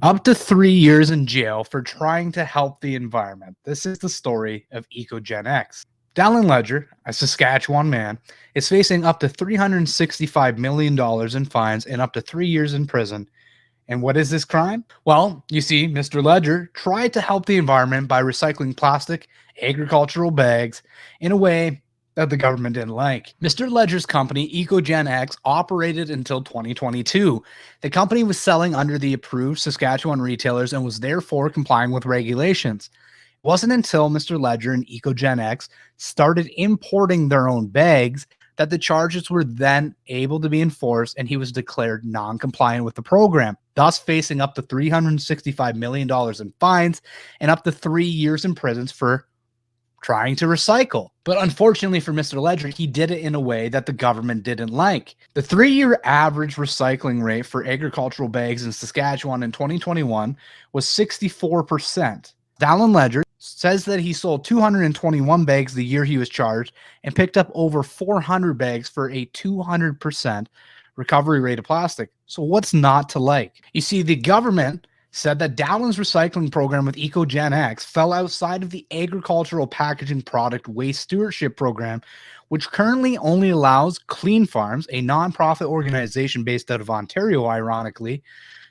Up to 3 years in jail for trying to help the environment. This is the story of EcoGenX. Dallon Leger, a Saskatchewan man, is facing up to $365 million in fines and up to 3 years in prison. And what is this crime? Well, you see, Mr. Leger tried to help the environment by recycling plastic agricultural bags in a way that the government didn't like. Mr. Leger's company, EcoGenX, operated until 2022. The company was selling under the approved Saskatchewan retailers and was therefore complying with regulations. It wasn't until Mr. Leger and EcoGenX started importing their own bags that the charges were then able to be enforced and he was declared non-compliant with the program, thus facing up to $365 million in fines and up to 3 years in prison for trying to recycle. But unfortunately for Mr. Leger, he did it in a way that the government didn't like. The 3-year average recycling rate for agricultural bags in Saskatchewan in 2021 was 64%. Dallon Leger says that he sold 221 bags the year he was charged and picked up over 400 bags for a 200% recovery rate of plastic. So what's not to like? You see, the government said that Dallon's recycling program with EcoGenX fell outside of the agricultural packaging product waste stewardship program, which currently only allows Clean Farms, a nonprofit organization based out of Ontario, ironically,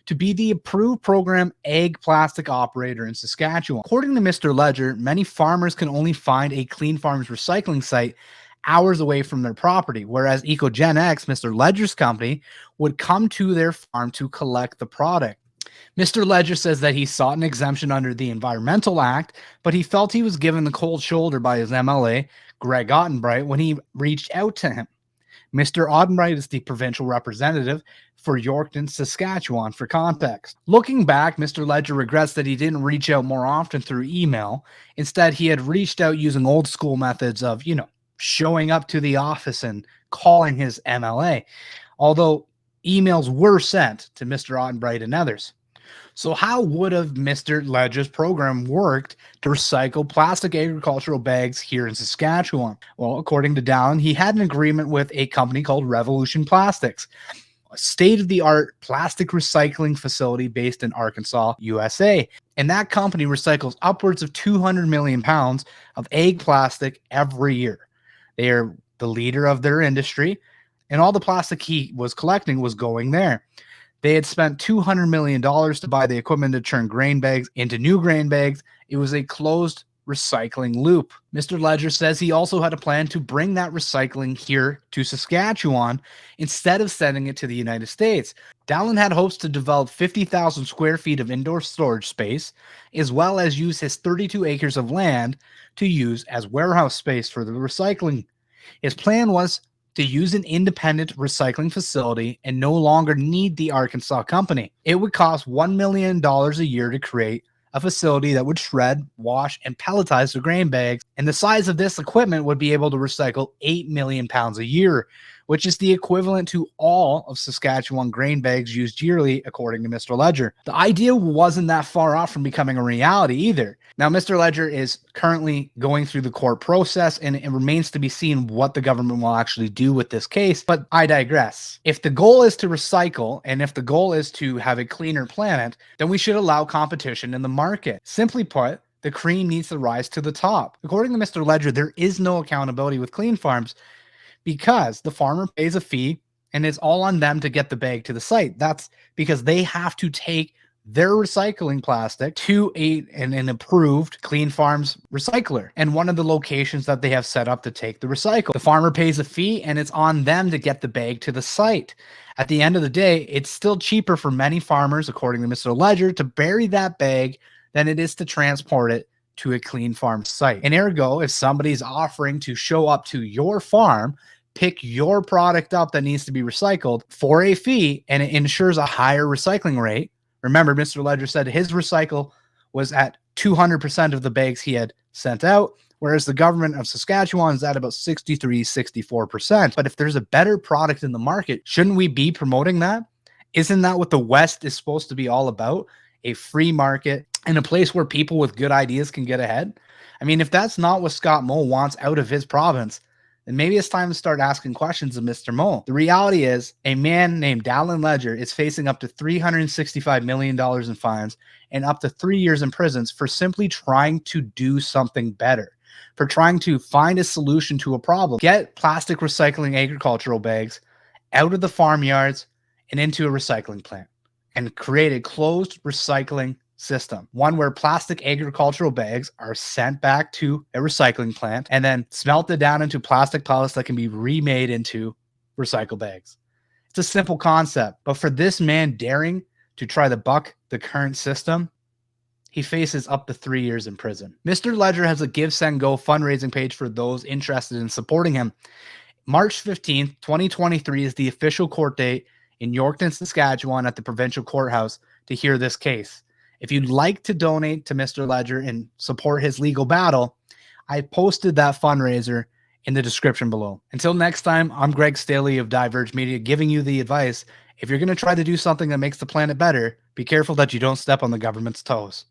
to be the approved program egg plastic operator in Saskatchewan. According to Mr. Leger, many farmers can only find a Clean Farms recycling site hours away from their property, whereas EcoGenX, Mr. Leger's company, would come to their farm to collect the product. Mr. Leger says that he sought an exemption under the Environmental Act, but he felt he was given the cold shoulder by his MLA, Greg Ottenbreit, when he reached out to him. Mr. Ottenbreit is the provincial representative for Yorkton, Saskatchewan, for context. Looking back, Mr. Leger regrets that he didn't reach out more often through email. Instead, he had reached out using old school methods of, showing up to the office and calling his MLA, although emails were sent to Mr. Ottenbreit and others. So how would have Mr. Leger's program worked to recycle plastic agricultural bags here in Saskatchewan? Well, according to Dallon, he had an agreement with a company called Revolution Plastics, a state-of-the-art plastic recycling facility based in Arkansas, USA. And that company recycles upwards of 200 million pounds of egg plastic every year. They are the leader of their industry, and all the plastic he was collecting was going there. They had spent $200 million to buy the equipment to turn grain bags into new grain bags. It was a closed recycling loop. Mr. Leger says he also had a plan to bring that recycling here to Saskatchewan instead of sending it to the United States. Dallon had hopes to develop 50,000 square feet of indoor storage space, as well as use his 32 acres of land to use as warehouse space for the recycling. His plan was to use an independent recycling facility and no longer need the Arkansas company. It would cost $1 million a year to create a facility that would shred, wash, and pelletize the grain bags, and the size of this equipment would be able to recycle 8 million pounds a year, which is the equivalent to all of Saskatchewan grain bags used yearly, according to Mr. Leger. The idea wasn't that far off from becoming a reality either. Now, Mr. Leger is currently going through the court process, and it remains to be seen what the government will actually do with this case, but I digress. If the goal is to recycle, and if the goal is to have a cleaner planet, then we should allow competition in the market. Simply put, the cream needs to rise to the top. According to Mr. Leger, there is no accountability with Clean Farms, because the farmer pays a fee and it's all on them to get the bag to the site. That's because they have to take their recycling plastic to an approved Clean Farms recycler and one of the locations that they have set up to take the recycle. The farmer pays a fee and it's on them to get the bag to the site. At the end of the day, it's still cheaper for many farmers, according to Mr. Leger, to bury that bag than it is to transport it to a Clean Farm site. And ergo, if somebody's offering to show up to your farm, pick your product up that needs to be recycled for a fee, and it ensures a higher recycling rate. Remember, Mr. Leger said his recycle was at 200% of the bags he had sent out, whereas the government of Saskatchewan is at about 63, 64%. But if there's a better product in the market, shouldn't we be promoting that? Isn't that what the West is supposed to be all about? A free market and a place where people with good ideas can get ahead? I mean, if that's not what Scott Moe wants out of his province, then maybe it's time to start asking questions of Mr. Mole. The reality is, a man named Dallon Leger is facing up to $365 million in fines and up to 3 years in prison for simply trying to do something better, for trying to find a solution to a problem. Get plastic recycling agricultural bags out of the farmyards and into a recycling plant, and create a closed recycling system, one where plastic agricultural bags are sent back to a recycling plant and then smelted down into plastic pellets that can be remade into recycle bags. It's a simple concept, but for this man daring to try to buck the current system, he faces up to 3 years in prison. Mr. Leger has a Give, Send, Go fundraising page for those interested in supporting him. March 15th, 2023 is the official court date in Yorkton, Saskatchewan at the provincial courthouse to hear this case. If you'd like to donate to Mr. Leger and support his legal battle, I posted that fundraiser in the description below. Until next time, I'm Greg Staley of Diverge Media giving you the advice. If you're going to try to do something that makes the planet better, be careful that you don't step on the government's toes.